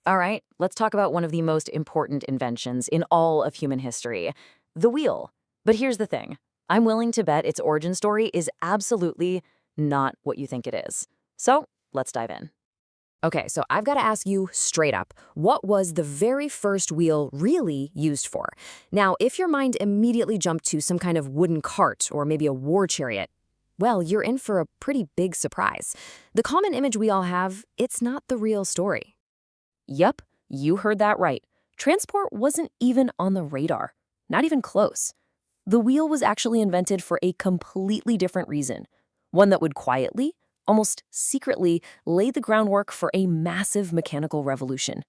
All right, let's talk about one of the most important inventions in all of human history, the wheel. But here's the thing. I'm willing to bet its origin story is absolutely not what you think it is. So let's dive in. Okay, so I've got to ask you straight up, what was the very first wheel really used for? Now, if your mind immediately jumped to some kind of wooden cart or maybe a war chariot, well, you're in for a pretty big surprise. The common image we all have, it's not the real story. Yep, you heard that right. Transport wasn't even on the radar. Not even close. The wheel was actually invented for a completely different reason. One that would quietly, almost secretly, lay the groundwork for a massive mechanical revolution.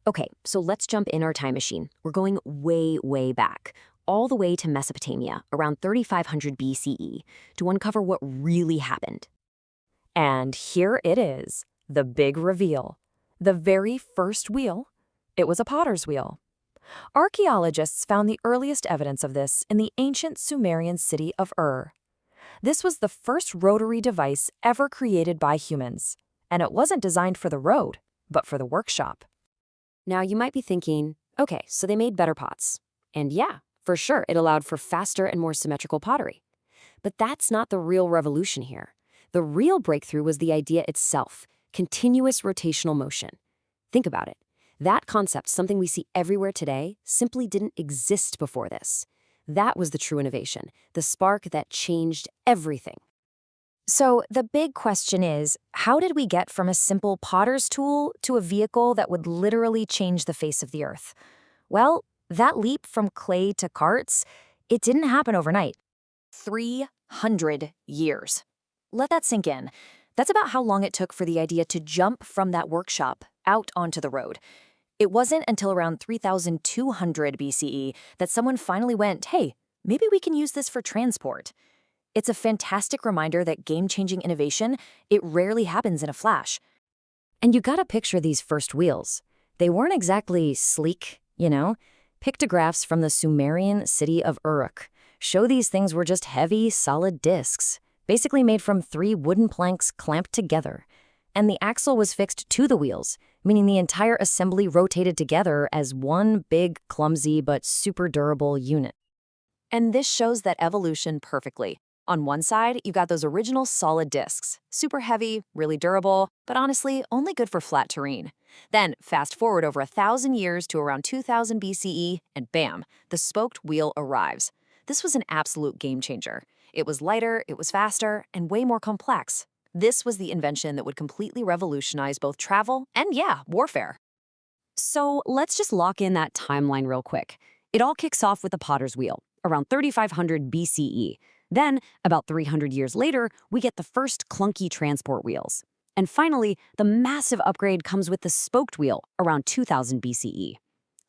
Okay, so let's jump in our time machine. We're going way, way back, all the way to Mesopotamia, around 3500 BCE, to uncover what really happened. And here it is, the big reveal. The very first wheel, it was a potter's wheel. Archaeologists found the earliest evidence of this in the ancient Sumerian city of Ur. This was the first rotary device ever created by humans, and it wasn't designed for the road, but for the workshop. Now you might be thinking, okay, so they made better pots. And yeah, for sure, it allowed for faster and more symmetrical pottery. But that's not the real revolution here. The real breakthrough was the idea itself, continuous rotational motion. Think about it. That concept, something we see everywhere today, simply didn't exist before this. That was the true innovation, the spark that changed everything. So the big question is, how did we get from a simple potter's tool to a vehicle that would literally change the face of the earth? Well, that leap from clay to carts, it didn't happen overnight. 300 years. Let that sink in. That's about how long it took for the idea to jump from that workshop out onto the road. It wasn't until around 3200 BCE that someone finally went, hey, maybe we can use this for transport. It's a fantastic reminder that game-changing innovation, it rarely happens in a flash. And you gotta picture these first wheels. They weren't exactly sleek, you know? Pictographs from the Sumerian city of Uruk show these things were just heavy, solid discs, basically made from 3 wooden planks clamped together. And the axle was fixed to the wheels, meaning the entire assembly rotated together as one big, clumsy, but super durable unit. And this shows that evolution perfectly. On one side, you've got those original solid discs, super heavy, really durable, but honestly, only good for flat terrain. Then, fast forward over 1,000 years to around 2000 BCE, and bam, the spoked wheel arrives. This was an absolute game changer. It was lighter, it was faster, and way more complex. This was the invention that would completely revolutionize both travel and, yeah, warfare. So let's just lock in that timeline real quick. It all kicks off with the potter's wheel, around 3500 BCE. Then, about 300 years later, we get the first clunky transport wheels. And finally, the massive upgrade comes with the spoked wheel, around 2000 BCE.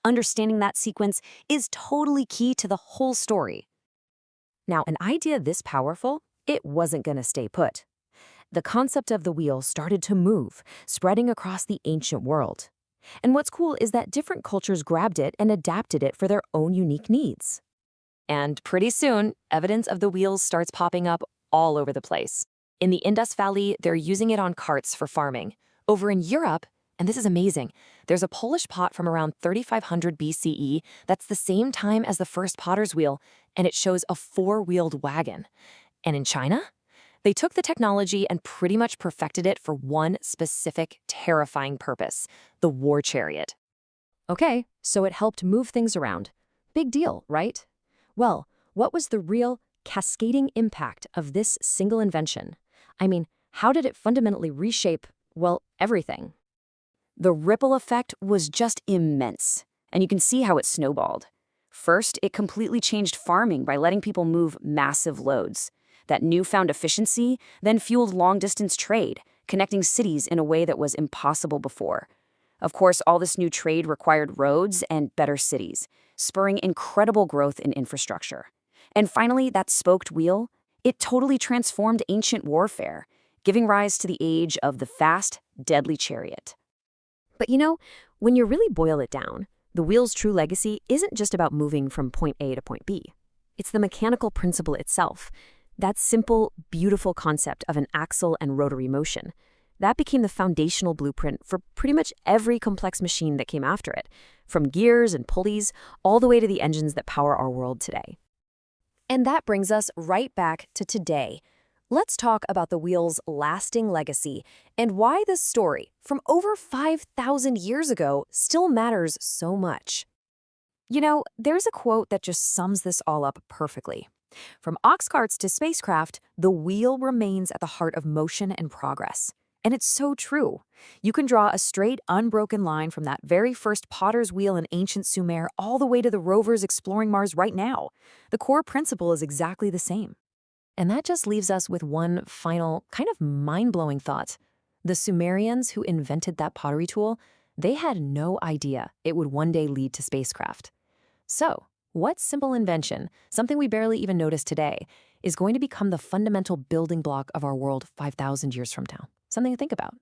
Understanding that sequence is totally key to the whole story. Now, an idea this powerful, it wasn't going to stay put. The concept of the wheel started to move, spreading across the ancient world. And what's cool is that different cultures grabbed it and adapted it for their own unique needs. And pretty soon, evidence of the wheels starts popping up all over the place. In the Indus Valley, they're using it on carts for farming. Over in Europe, and this is amazing, there's a Polish pot from around 3500 BCE that's the same time as the first potter's wheel, and it shows a 4-wheeled wagon. And in China, they took the technology and pretty much perfected it for one specific, terrifying purpose, the war chariot. Okay, so it helped move things around. Big deal, right? Well, what was the real cascading impact of this single invention? I mean, how did it fundamentally reshape, well, everything? The ripple effect was just immense, and you can see how it snowballed. First, it completely changed farming by letting people move massive loads. That newfound efficiency then fueled long-distance trade, connecting cities in a way that was impossible before. Of course, all this new trade required roads and better cities, spurring incredible growth in infrastructure. And finally, that spoked wheel, it totally transformed ancient warfare, giving rise to the age of the fast, deadly chariot. But you know, when you really boil it down, the wheel's true legacy isn't just about moving from point A to point B. It's the mechanical principle itself. That simple, beautiful concept of an axle and rotary motion. That became the foundational blueprint for pretty much every complex machine that came after it, from gears and pulleys all the way to the engines that power our world today. And that brings us right back to today. Let's talk about the wheel's lasting legacy and why this story from over 5,000 years ago still matters so much. You know, there's a quote that just sums this all up perfectly. From ox carts to spacecraft, the wheel remains at the heart of motion and progress. And it's so true. You can draw a straight, unbroken line from that very first potter's wheel in ancient Sumer all the way to the rovers exploring Mars right now. The core principle is exactly the same. And that just leaves us with one final, kind of mind-blowing thought. The Sumerians who invented that pottery tool, they had no idea it would one day lead to spacecraft. So, what simple invention, something we barely even notice today, is going to become the fundamental building block of our world 5,000 years from now? Something to think about.